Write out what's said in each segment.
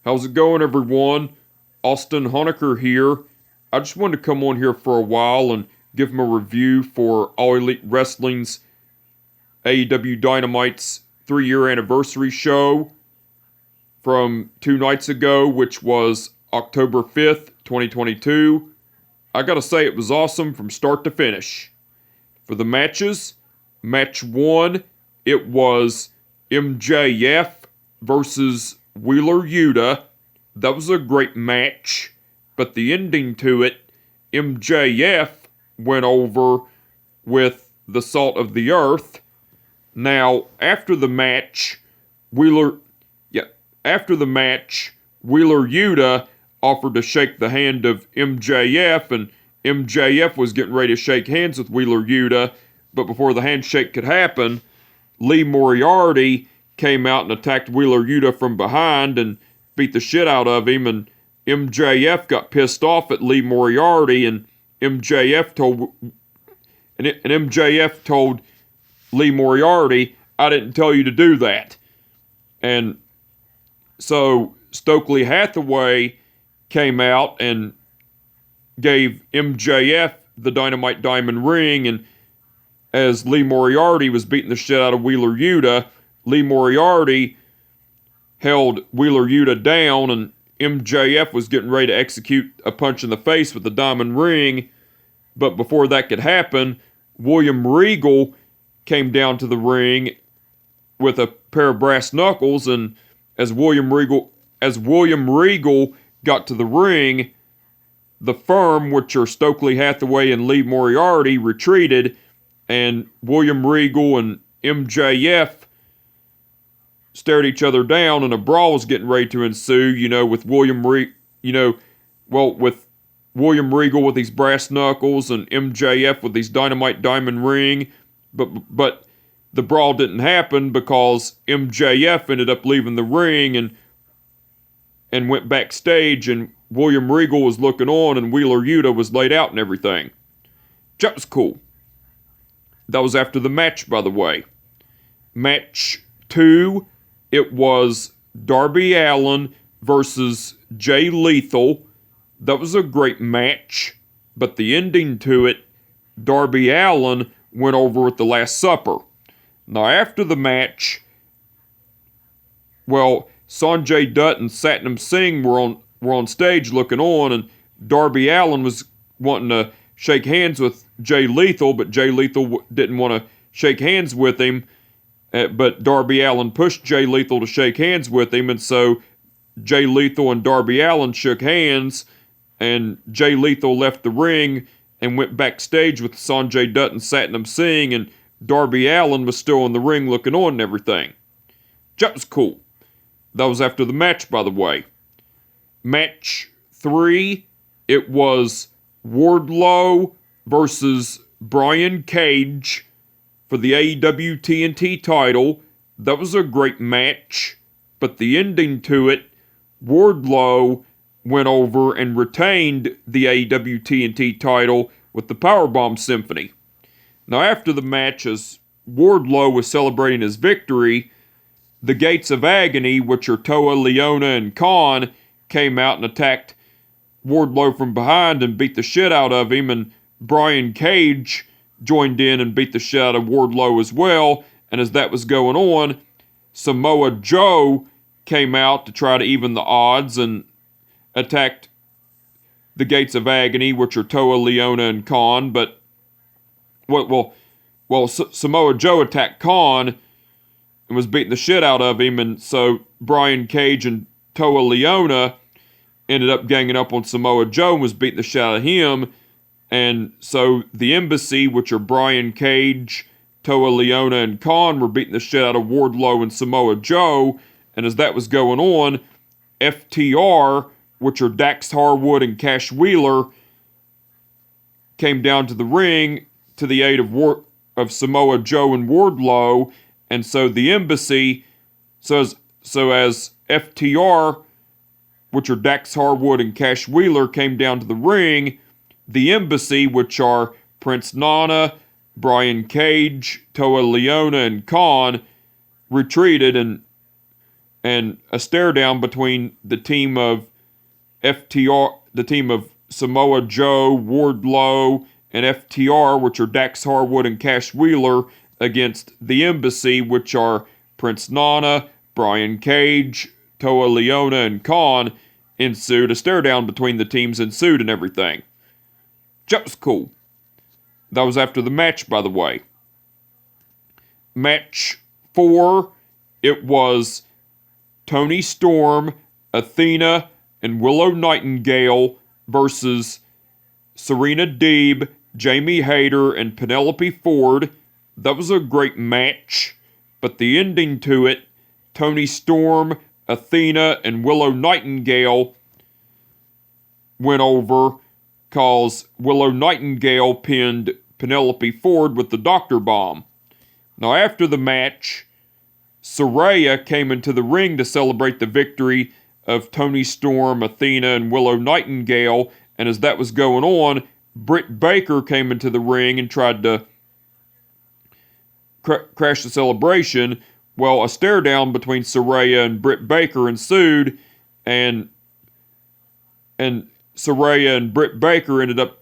How's it going, everyone? Austin Honecker here. I just wanted to come on here for a while and give him a review for All Elite Wrestling's AEW Dynamite's 3-year anniversary show from 2 nights ago, which was October 5th, 2022. I gotta say, it was awesome from start to finish. For the matches, match 1, it was MJF versus Wheeler Yuta. That was a great match, but the ending to it, MJF went over with the Salt of the Earth. Now, after the match, Wheeler Yuta offered to shake the hand of MJF, and MJF was getting ready to shake hands with Wheeler Yuta, but before the handshake could happen, Lee Moriarty came out and attacked Wheeler Yuta from behind and beat the shit out of him, and MJF got pissed off at Lee Moriarty, and MJF told Lee Moriarty, "I didn't tell you to do that." And so Stokely Hathaway came out and gave MJF the Dynamite Diamond Ring, and as Lee Moriarty was beating the shit out of Wheeler Yuta, Lee Moriarty held Wheeler Yuta down, and MJF was getting ready to execute a punch in the face with the diamond ring. But before that could happen, William Regal came down to the ring with a pair of brass knuckles, and as William Regal got to the ring, the Firm, which are Stokely Hathaway and Lee Moriarty, retreated, and William Regal and MJF stared each other down, and a brawl was getting ready to ensue, with William Regal with these brass knuckles and MJF with these dynamite diamond ring, but the brawl didn't happen because MJF ended up leaving the ring and went backstage, and William Regal was looking on, and Wheeler Yuta was laid out and everything. That was cool. That was after the match, by the way. Match 2, it was Darby Allin versus Jay Lethal. That was a great match, but the ending to it, Darby Allin went over with the Last Supper. Now, after the match, Sanjay Dutt and Satnam Singh were on stage looking on, and Darby Allin was wanting to shake hands with Jay Lethal, but Jay Lethal didn't want to shake hands with him, but Darby Allin pushed Jay Lethal to shake hands with him, and so Jay Lethal and Darby Allin shook hands, and Jay Lethal left the ring and went backstage with Sanjay Dutt and Satnam Singh, and Darby Allin was still in the ring looking on and everything. That was cool. That was after the match, by the way. Match 3, it was Wardlow versus Brian Cage for the AEW TNT title. That was a great match, but the ending to it, Wardlow went over and retained the AEW TNT title with the Powerbomb Symphony. Now, after the match, as Wardlow was celebrating his victory, the Gates of Agony, which are Toa, Leona, and Khan, came out and attacked Wardlow from behind and beat the shit out of him, and Brian Cage joined in and beat the shit out of Wardlow as well, and as that was going on, Samoa Joe came out to try to even the odds and attacked the Gates of Agony, which are Toa, Leona, and Khan, but Samoa Joe attacked Khan and was beating the shit out of him, and so Brian Cage and Toa Leona ended up ganging up on Samoa Joe and was beating the shit out of him, and so the Embassy, which are Brian Cage, Toa Leona, and Khan, were beating the shit out of Wardlow and Samoa Joe, and as that was going on, FTR, which are Dax Harwood and Cash Wheeler, came down to the ring to the aid of Samoa Joe and Wardlow, and so the Embassy, so as FTR, which are Dax Harwood and Cash Wheeler, came down to the ring, the Embassy, which are Prince Nana, Brian Cage, Toa Leona, and Khan, retreated, and and a stare down between the team of Samoa Joe, Wardlow, and FTR, which are Dax Harwood and Cash Wheeler, against the Embassy, which are Prince Nana, Brian Cage, Toa Leona, and Khan, ensued. A stare down between the teams ensued and everything. That was cool. That was after the match, by the way. Match 4, it was Toni Storm, Athena, and Willow Nightingale versus Serena Deeb, Jamie Hayter, and Penelope Ford. That was a great match, but the ending to it, Toni Storm, Athena, and Willow Nightingale went over because Willow Nightingale pinned Penelope Ford with the Doctor Bomb. Now, after the match, Saraya came into the ring to celebrate the victory of Toni Storm, Athena, and Willow Nightingale, and as that was going on, Britt Baker came into the ring and tried to crash the celebration. Well, a stare down between Saraya and Britt Baker ensued, and Saraya and Britt Baker ended up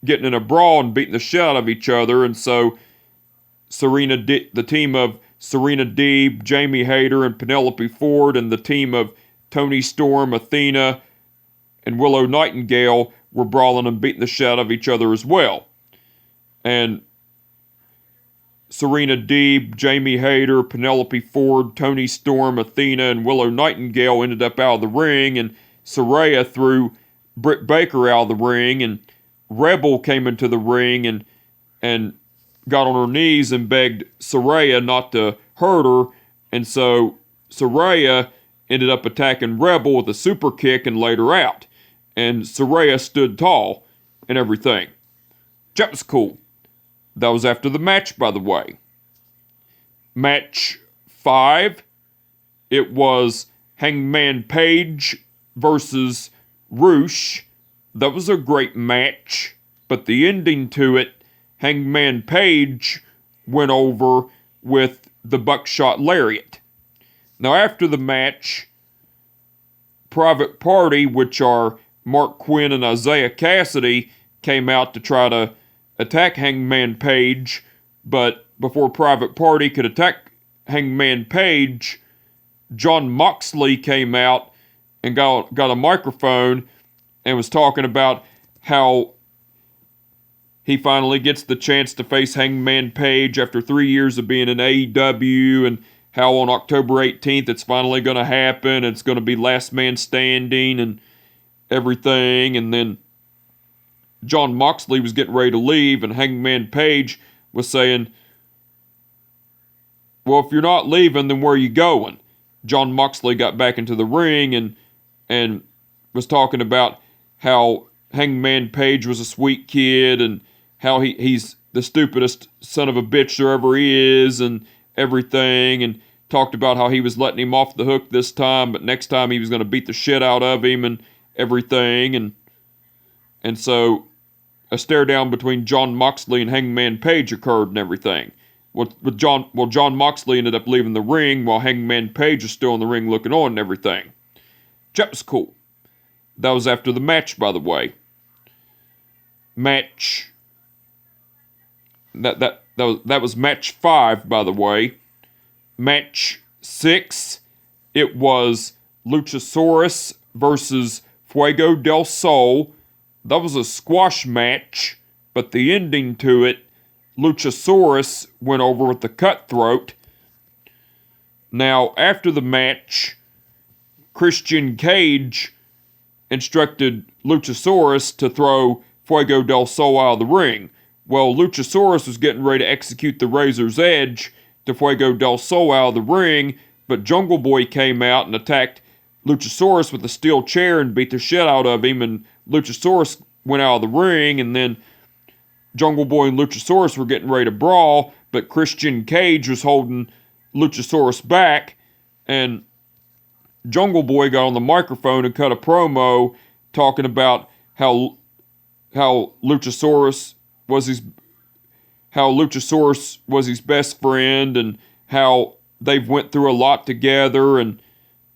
getting in a brawl and beating the shit out of each other, and so the team of Serena Deeb, Jamie Hayter, and Penelope Ford, and the team of Toni Storm, Athena, and Willow Nightingale were brawling and beating the shit out of each other as well. And Serena Deeb, Jamie Hayter, Penelope Ford, Toni Storm, Athena, and Willow Nightingale ended up out of the ring, and Saraya threw Britt Baker out of the ring, and Rebel came into the ring and got on her knees and begged Saraya not to hurt her, and so Saraya ended up attacking Rebel with a super kick and laid her out, and Saraya stood tall and everything. That was cool. That was after the match, by the way. Match 5, it was Hangman Page versus Roosh. That was a great match, but the ending to it, Hangman Page went over with the Buckshot Lariat. Now, after the match, Private Party, which are Mark Quinn and Isaiah Cassidy, came out to try to attack Hangman Page, but before Private Party could attack Hangman Page, Jon Moxley came out and got a microphone and was talking about how he finally gets the chance to face Hangman Page after 3 years of being in AEW, and how on October 18th it's finally going to happen. It's going to be last man standing and everything. And then Jon Moxley was getting ready to leave, and Hangman Page was saying, well, if you're not leaving, then where are you going? Jon Moxley got back into the ring and was talking about how Hangman Page was a sweet kid and how he's the stupidest son of a bitch there ever is and everything, and talked about how he was letting him off the hook this time, but next time he was going to beat the shit out of him and everything, and so a stare down between Jon Moxley and Hangman Page occurred and everything. Jon Moxley ended up leaving the ring while Hangman Page was still in the ring looking on and everything. That was cool. That was after the match, by the way. Match. That was match 5, by the way. Match 6, it was Luchasaurus versus Fuego del Sol. That was a squash match, but the ending to it, Luchasaurus went over with the cutthroat. Now, after the match, Christian Cage instructed Luchasaurus to throw Fuego del Sol out of the ring. Well, Luchasaurus was getting ready to execute the Razor's Edge to Fuego del Sol out of the ring, but Jungle Boy came out and attacked Luchasaurus with a steel chair and beat the shit out of him, and Luchasaurus went out of the ring, and then Jungle Boy and Luchasaurus were getting ready to brawl, but Christian Cage was holding Luchasaurus back, and Jungle Boy got on the microphone and cut a promo talking about how Luchasaurus was his best friend, and how they've went through a lot together, and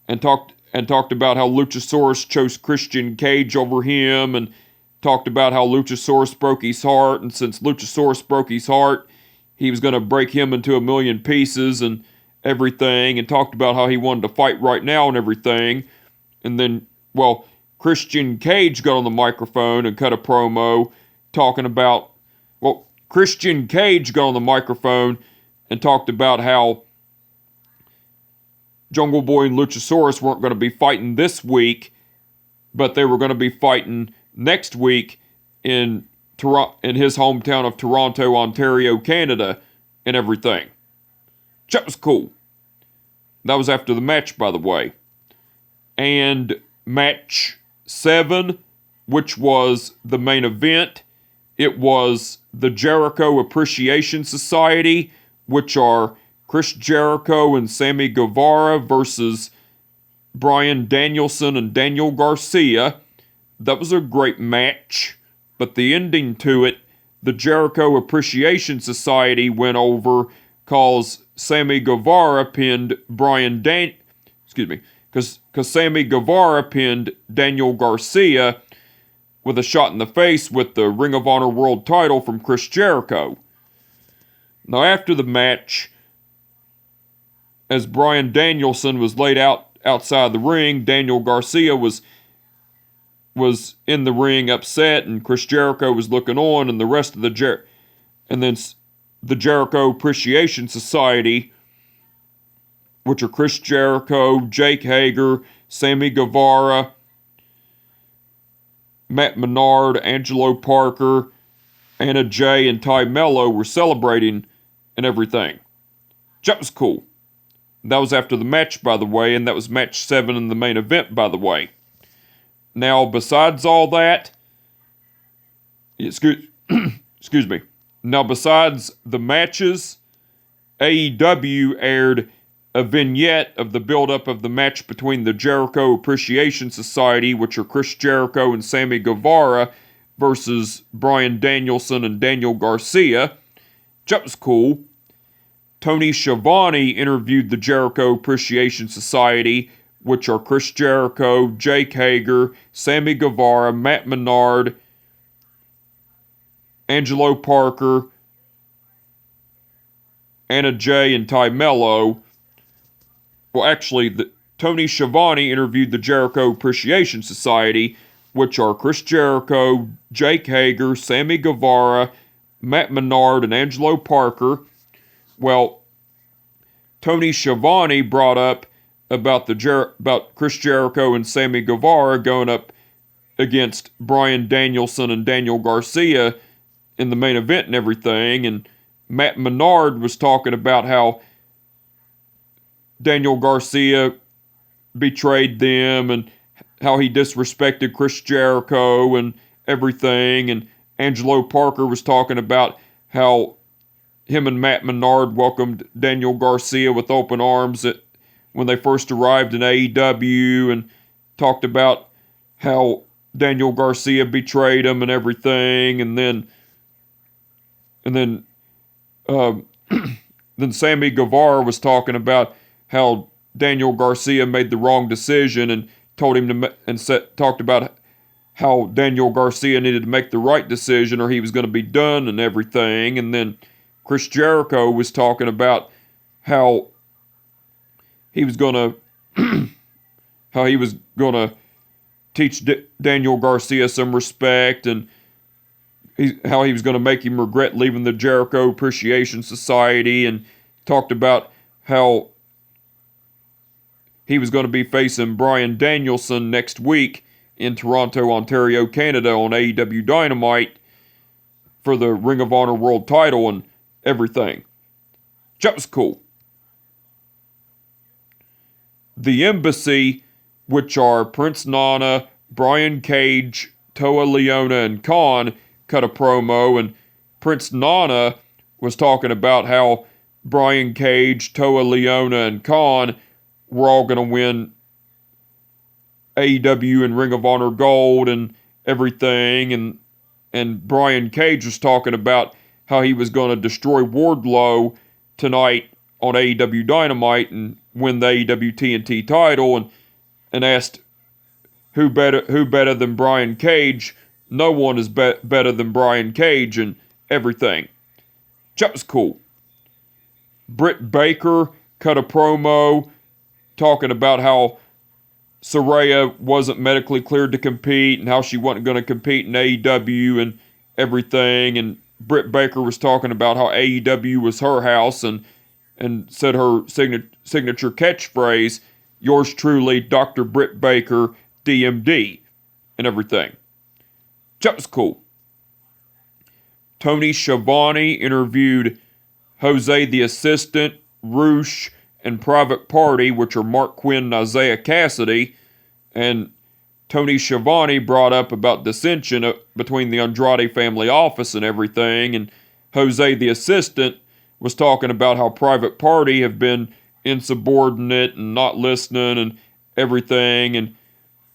and talked about how Luchasaurus chose Christian Cage over him, and talked about how Luchasaurus broke his heart, and since Luchasaurus broke his heart, he was going to break him into a million pieces and everything, and talked about how he wanted to fight right now and everything. And then, well, Christian Cage got on the microphone and cut a promo talking about, well, Christian Cage got on the microphone and talked about how Jungle Boy and Luchasaurus weren't going to be fighting this week, but they were going to be fighting next week in his hometown of Toronto, Ontario, Canada, and everything. That was cool. That was after the match, by the way. And match 7, which was the main event, it was the Jericho Appreciation Society, which are Chris Jericho and Sammy Guevara versus Bryan Danielson and Daniel Garcia. That was a great match, but the ending to it, the Jericho Appreciation Society went over cause Sammy Guevara pinned because Sammy Guevara pinned Daniel Garcia with a shot in the face with the Ring of Honor World title from Chris Jericho. Now after the match, as Bryan Danielson was laid out outside the ring, Daniel Garcia was in the ring upset, and Chris Jericho was looking on, and the rest of the Jericho Appreciation Society, which are Chris Jericho, Jake Hager, Sammy Guevara, Matt Menard, Angelo Parker, Anna Jay, and Ty Mello were celebrating and everything. That was cool. That was after the match, by the way, and that was match 7 in the main event, by the way. Now, besides all that, excuse me. Now, besides the matches, AEW aired a vignette of the build-up of the match between the Jericho Appreciation Society, which are Chris Jericho and Sammy Guevara, versus Bryan Danielson and Daniel Garcia. That was cool. Tony Schiavone interviewed the Jericho Appreciation Society, which are Chris Jericho, Jake Hager, Sammy Guevara, Matt Menard, Angelo Parker, Anna Jay, and Ty Mello. Well, actually, Tony Schiavone interviewed the Jericho Appreciation Society, which are Chris Jericho, Jake Hager, Sammy Guevara, Matt Menard, and Angelo Parker. Well, Tony Schiavone brought up about Chris Jericho and Sammy Guevara going up against Bryan Danielson and Daniel Garcia in the main event and everything, and Matt Menard was talking about how Daniel Garcia betrayed them and how he disrespected Chris Jericho and everything, and Angelo Parker was talking about how him and Matt Menard welcomed Daniel Garcia with open arms when they first arrived in AEW, and talked about how Daniel Garcia betrayed him and everything, and then Sammy Guevara was talking about how Daniel Garcia made the wrong decision and told him talked about how Daniel Garcia needed to make the right decision or he was going to be done and everything. And then Chris Jericho was talking about how he was going to teach Daniel Garcia some respect, and how he was going to make him regret leaving the Jericho Appreciation Society, and talked about how he was going to be facing Bryan Danielson next week in Toronto, Ontario, Canada on AEW Dynamite for the Ring of Honor World title and everything. That was cool. The Embassy, which are Prince Nana, Brian Cage, Toa Leona, and Khan, cut a promo, and Prince Nana was talking about how Brian Cage, Toa Leona, and Khan were all going to win AEW and Ring of Honor Gold and everything, and Brian Cage was talking about how he was going to destroy Wardlow tonight on AEW Dynamite and win the AEW TNT title, and asked who better than Brian Cage. No one is better than Brian Cage and everything. That was cool. Britt Baker cut a promo talking about how Saraya wasn't medically cleared to compete and how she wasn't going to compete in AEW and everything. And Britt Baker was talking about how AEW was her house and said her signature catchphrase, "Yours truly, Dr. Britt Baker, DMD," and everything. That was cool. Tony Schiavone interviewed Jose the Assistant, Roosh, and Private Party, which are Mark Quinn and Isaiah Cassidy, and Tony Schiavone brought up about dissension between the Andrade family office and everything, and Jose the Assistant was talking about how Private Party have been insubordinate and not listening and everything,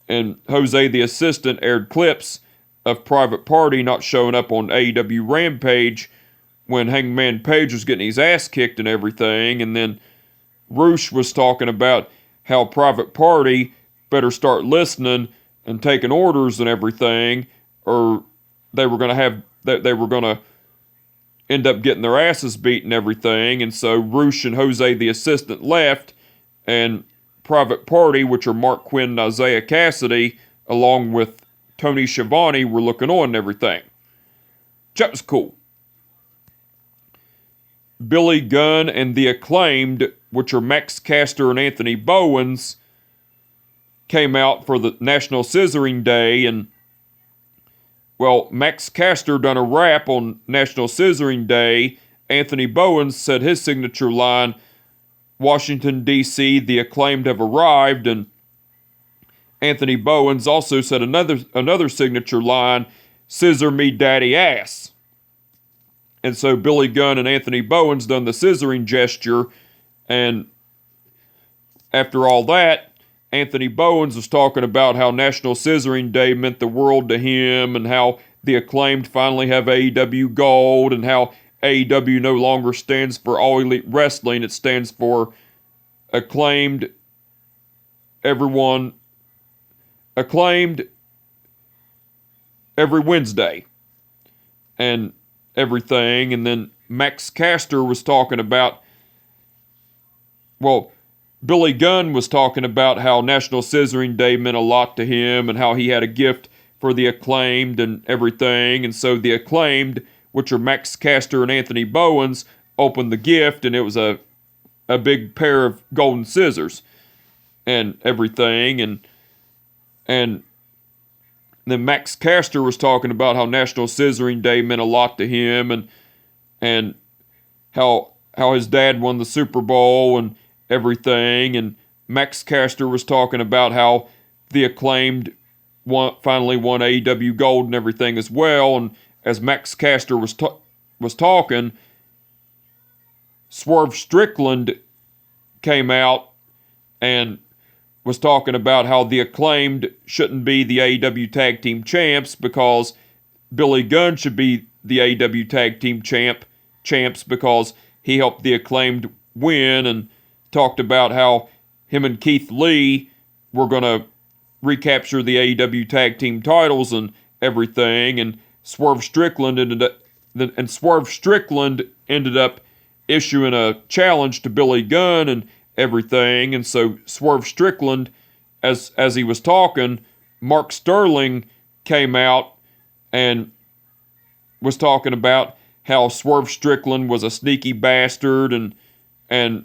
and Jose the Assistant aired clips of Private Party not showing up on AEW Rampage when Hangman Page was getting his ass kicked and everything, and then Roosh was talking about how Private Party better start listening and taking orders and everything, or they were going to end up getting their asses beat and everything. And so Roosh and Jose the Assistant left, and Private Party, which are Mark Quinn and Isaiah Cassidy, along with Tony Schiavone, were looking on and everything. That was cool. Billy Gunn and the Acclaimed, which are Max Caster and Anthony Bowens, came out for the National Scissoring Day, and well, Max Caster done a rap on National Scissoring Day. Anthony Bowens said his signature line, "Washington, D.C., the Acclaimed have arrived," and Anthony Bowens also said another signature line, "Scissor me daddy ass." And so Billy Gunn and Anthony Bowens done the scissoring gesture, and after all that, Anthony Bowens was talking about how National Scissoring Day meant the world to him, and how the Acclaimed finally have AEW Gold, and how AEW no longer stands for All Elite Wrestling. It stands for Acclaimed every Wednesday and everything. And then Max Caster was talking about, well, Billy Gunn was talking about how National Scissoring Day meant a lot to him and how he had a gift for the Acclaimed and everything. And so the Acclaimed, which are Max Caster and Anthony Bowens, opened the gift, and it was a big pair of golden scissors and everything. And then Max Caster was talking about how National Scissoring Day meant a lot to him, and how his dad won the Super Bowl and everything. And Max Caster was talking about how the Acclaimed finally won AEW Gold and everything as well. And as Max Caster was talking, Swerve Strickland came out and was talking about how the Acclaimed shouldn't be the AEW Tag Team Champs because Billy Gunn should be the AEW Tag Team champs because he helped the Acclaimed win, and talked about how him and Keith Lee were going to recapture the AEW Tag Team titles and everything. And Swerve Strickland ended up issuing a challenge to Billy Gunn and everything. And so Swerve Strickland, as he was talking, Mark Sterling came out and was talking about how Swerve Strickland was a sneaky bastard and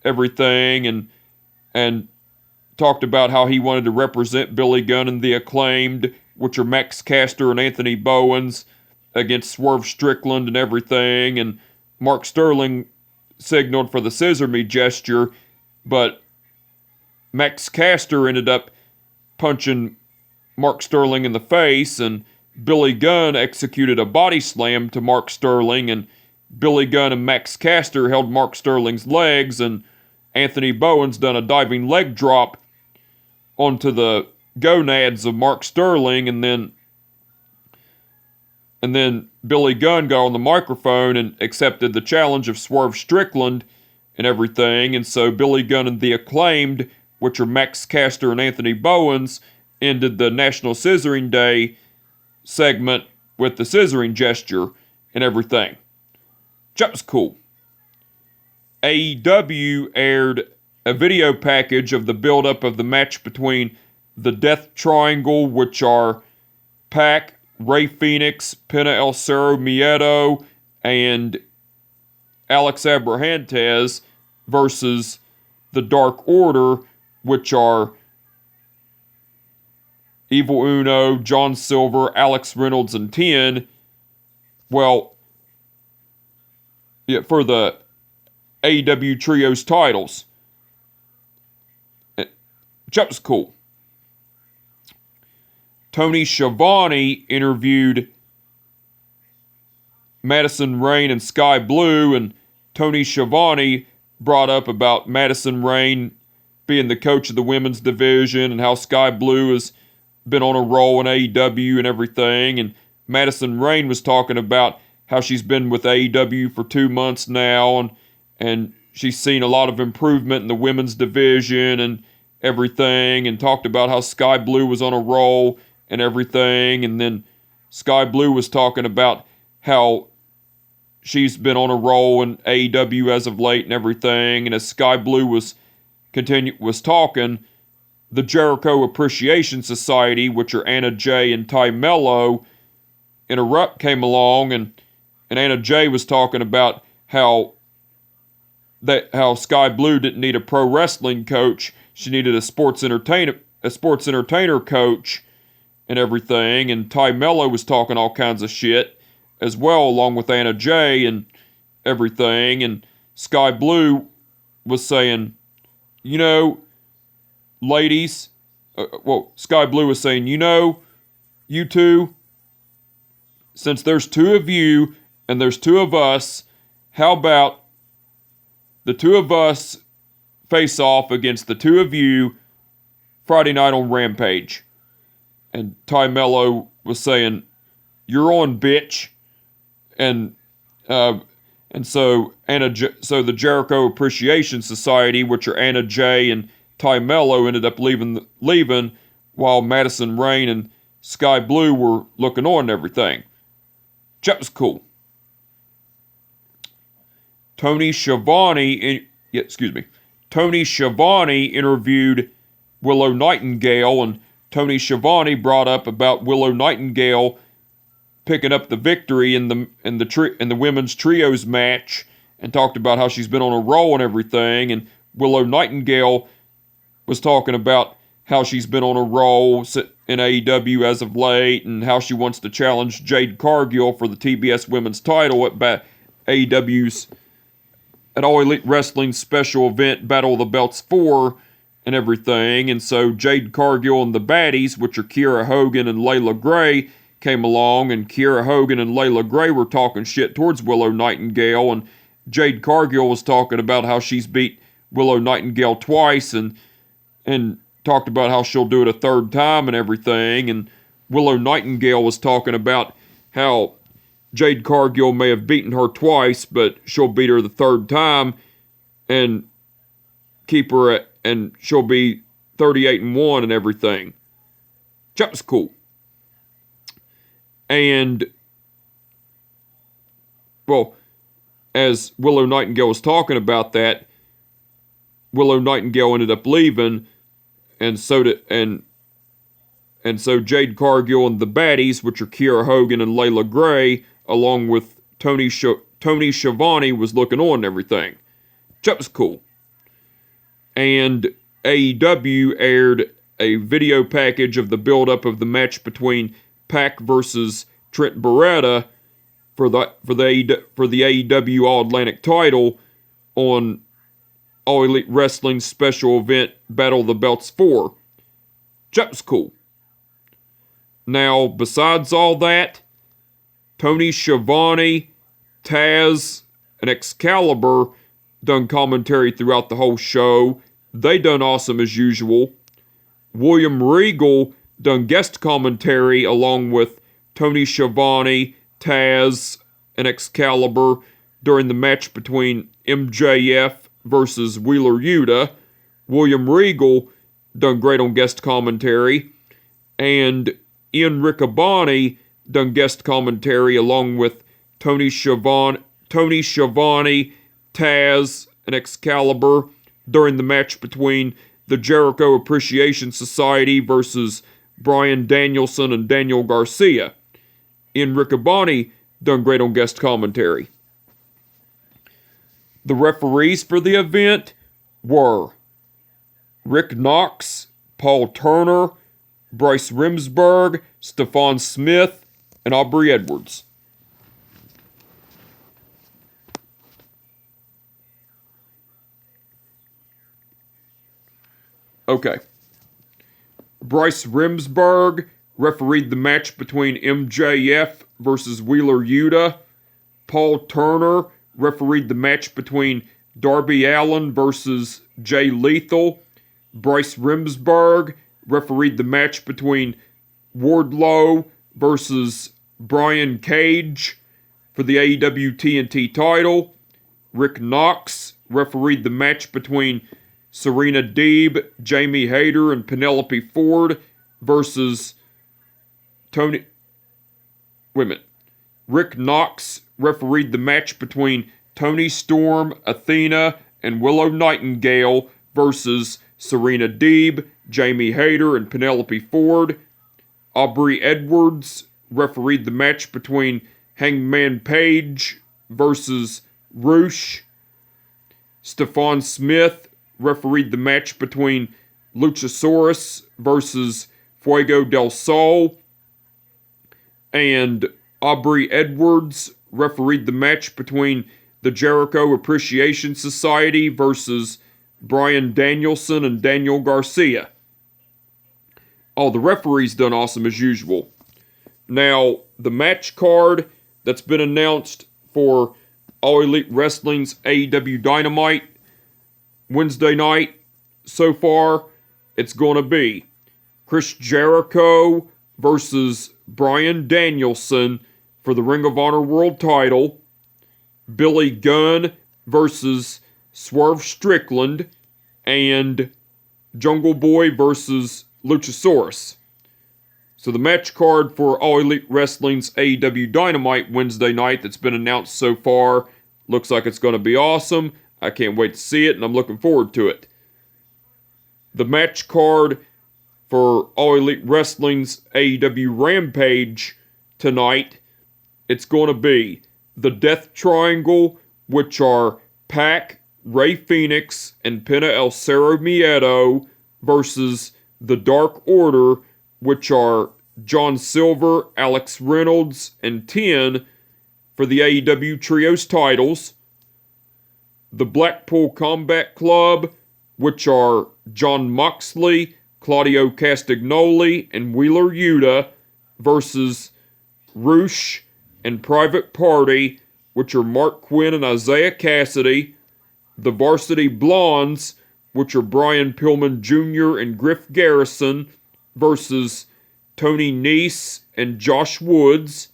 everything, and talked about how he wanted to represent Billy Gunn and the Acclaimed, which are Max Caster and Anthony Bowens, against Swerve Strickland and everything. And Mark Sterling signaled for the scissor me gesture, but Max Caster ended up punching Mark Sterling in the face, and Billy Gunn executed a body slam to Mark Sterling, and Billy Gunn and Max Caster held Mark Sterling's legs, and Anthony Bowens done a diving leg drop onto the gonads of Mark Sterling, and then Billy Gunn got on the microphone and accepted the challenge of Swerve Strickland and everything. And so Billy Gunn and the Acclaimed, which are Max Caster and Anthony Bowens, ended the National Scissoring Day segment with the scissoring gesture and everything. That was cool. AEW aired a video package of the build-up of the match between the Death Triangle, which are Pac, Rey Fenix, Penta El Cerro Miedo, and Alex Abrahantes, versus the Dark Order, which are Evil Uno, John Silver, Alex Reynolds, and Ten. Well, yeah, for the AEW Trios titles. That was cool. Tony Schiavone interviewed Madison Rayne and Sky Blue, and Tony Schiavone brought up about Madison Rayne being the coach of the women's division and how Sky Blue has been on a roll in AEW and everything. And Madison Rayne was talking about how she's been with AEW for 2 months now, and she's seen a lot of improvement in the women's division and everything, and talked about how Sky Blue was on a roll and everything. And then Sky Blue was talking about how she's been on a roll in AEW as of late and everything. And as Sky Blue was talking, the Jericho Appreciation Society, which are Anna Jay and Ty Mello, came along, and Anna Jay was talking about how Sky Blue didn't need a pro wrestling coach. She needed a sports entertainer coach and everything. And Ty Mello was talking all kinds of shit as well, along with Anna Jay and everything. And Sky Blue was saying, you know, ladies, Sky Blue was saying, you know, you two, since there's two of you and there's two of us, how about the two of us face off against the two of you Friday night on Rampage? And Ty Mello was saying, you're on, bitch. And so the Jericho Appreciation Society, which are Anna Jay and Ty Mello, ended up leaving while Madison Rayne and Sky Blue were looking on and everything. That was cool. Tony Schiavone interviewed Willow Nightingale, and Tony Schiavone brought up about Willow Nightingale picking up the victory in the women's trios match, and talked about how she's been on a roll and everything. And Willow Nightingale was talking about how she's been on a roll in AEW as of late, and how she wants to challenge Jade Cargill for the TBS Women's title at AEW's at All Elite Wrestling special event Battle of the Belts 4 and everything. And so Jade Cargill and the Baddies, which are Kiera Hogan and Layla Gray, came along, and Kiera Hogan and Layla Gray were talking shit towards Willow Nightingale, and Jade Cargill was talking about how she's beat Willow Nightingale twice, and talked about how she'll do it a third time and everything. And Willow Nightingale was talking about how Jade Cargill may have beaten her twice, but she'll beat her the third time and keep her and she'll be 38-1 and everything. That was cool. And, well, as Willow Nightingale was talking about that, Willow Nightingale ended up leaving, and so Jade Cargill and the Baddies, which are Kiera Hogan and Layla Gray, along with Tony Schiavone, was looking on and everything. That was cool. And AEW aired a video package of the build-up of the match between Pac versus Trent Beretta for the AEW All-Atlantic title on All Elite Wrestling special event Battle of the Belts 4. That was cool. Now, besides all that, Tony Schiavone, Taz, and Excalibur done commentary throughout the whole show. They done awesome as usual. William Regal done guest commentary along with Tony Schiavone, Taz, and Excalibur during the match between MJF versus Wheeler Yuta. William Regal done great on guest commentary. And Ian Riccaboni done guest commentary along with Tony Schiavone, Taz, and Excalibur during the match between the Jericho Appreciation Society versus Bryan Danielson and Daniel Garcia. Ian Riccaboni done great on guest commentary. The referees for the event were Rick Knox, Paul Turner, Bryce Remsburg, Stephon Smith, and Aubrey Edwards. Okay. Bryce Remsburg refereed the match between MJF versus Wheeler Yuta. Paul Turner refereed the match between Darby Allin versus Jay Lethal. Bryce Remsburg refereed the match between Wardlow versus Brian Cage for the AEW TNT title. Rick Knox refereed the match between Serena Deeb, Jamie Hayter, and Penelope Ford versus Rick Knox refereed the match between Toni Storm, Athena, and Willow Nightingale versus Serena Deeb, Jamie Hayter, and Penelope Ford. Aubrey Edwards refereed the match between Hangman Page versus Roosh. Stephon Smith refereed the match between Luchasaurus versus Fuego del Sol. And Aubrey Edwards refereed the match between the Jericho Appreciation Society versus Bryan Danielson and Daniel Garcia. Oh, the referees done awesome as usual. Now, the match card that's been announced for All Elite Wrestling's AEW Dynamite Wednesday night so far, it's going to be Chris Jericho versus Bryan Danielson for the Ring of Honor World title, Billy Gunn versus Swerve Strickland, and Jungle Boy versus Luchasaurus. So the match card for All Elite Wrestling's AEW Dynamite Wednesday night that's been announced so far looks like it's going to be awesome. I can't wait to see it, and I'm looking forward to it. The match card for All Elite Wrestling's AEW Rampage tonight, it's going to be the Death Triangle, which are Pac, Rey Fenix, and Penta El Cerro Miedo versus the Dark Order, which are John Silver, Alex Reynolds, and Ten for the AEW Trios titles. The Blackpool Combat Club, which are Jon Moxley, Claudio Castagnoli, and Wheeler Yuta versus Roosh and Private Party, which are Mark Quinn and Isaiah Cassidy. The Varsity Blondes, which are Brian Pillman Jr. and Griff Garrison versus Tony Nese and Josh Woods.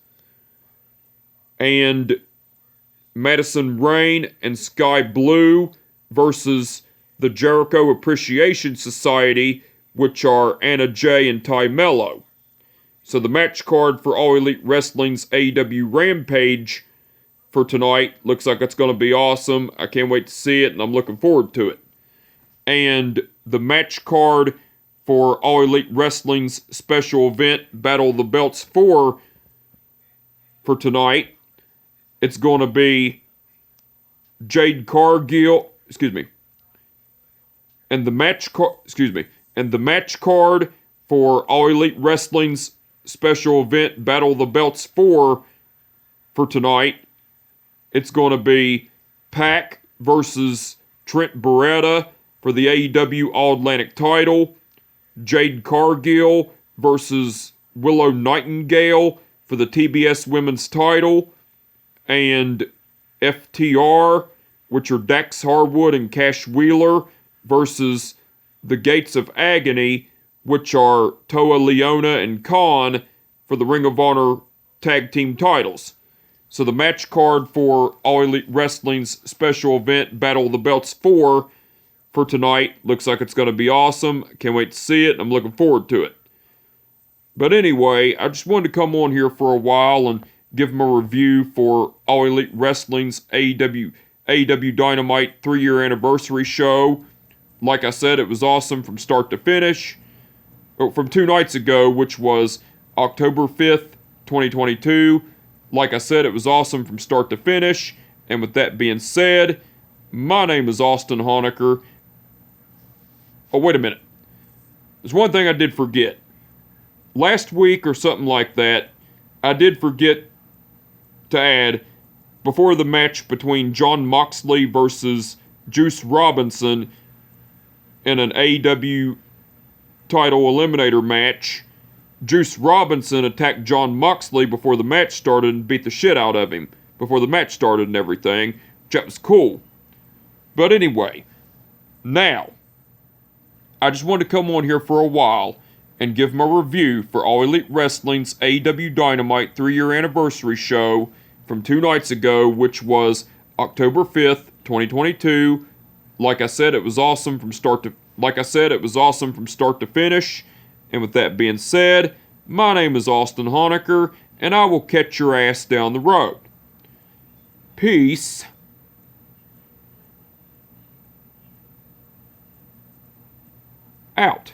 And Madison Rayne and Sky Blue versus the Jericho Appreciation Society, which are Anna Jay and Ty Mello. So the match card for All Elite Wrestling's AEW Rampage for tonight looks like it's going to be awesome. I can't wait to see it, and I'm looking forward to it. And the match card for All Elite Wrestling's special event, Battle of the Belts 4, for tonight, it's going to be Jade Cargill, and the match card for All Elite Wrestling's special event, Battle of the Belts 4, for tonight, it's going to be Pac versus Trent Beretta for the AEW All-Atlantic title, Jade Cargill versus Willow Nightingale for the TBS Women's title, and FTR, which are Dax Harwood and Cash Wheeler, versus the Gates of Agony, which are Toa Leona and Khan for the Ring of Honor tag team titles. So the match card for All Elite Wrestling's special event, Battle of the Belts 4, for tonight looks like it's going to be awesome. Can't wait to see it. I'm looking forward to it. But anyway, I just wanted to come on here for a while and give them a review for All Elite Wrestling's AEW Dynamite 3-year anniversary show. Like I said, it was awesome from start to finish. From 2 nights ago, which was October 5th, 2022. Like I said, it was awesome from start to finish. And with that being said, my name is Austin Honecker. Oh, wait a minute. There's one thing I did forget. Last week or something like that, I did forget to add, before the match between Jon Moxley versus Juice Robinson in an AEW title eliminator match, Juice Robinson attacked Jon Moxley before the match started and beat the shit out of him before the match started and everything, which that was cool. But anyway, now, I just wanted to come on here for a while and give my review for All Elite Wrestling's AEW Dynamite 3-year anniversary show from 2 nights ago, which was October 5th, 2022. Like I said, it was awesome from start to finish. And with that being said, my name is Austin Honecker, and I will catch your ass down the road. Peace out.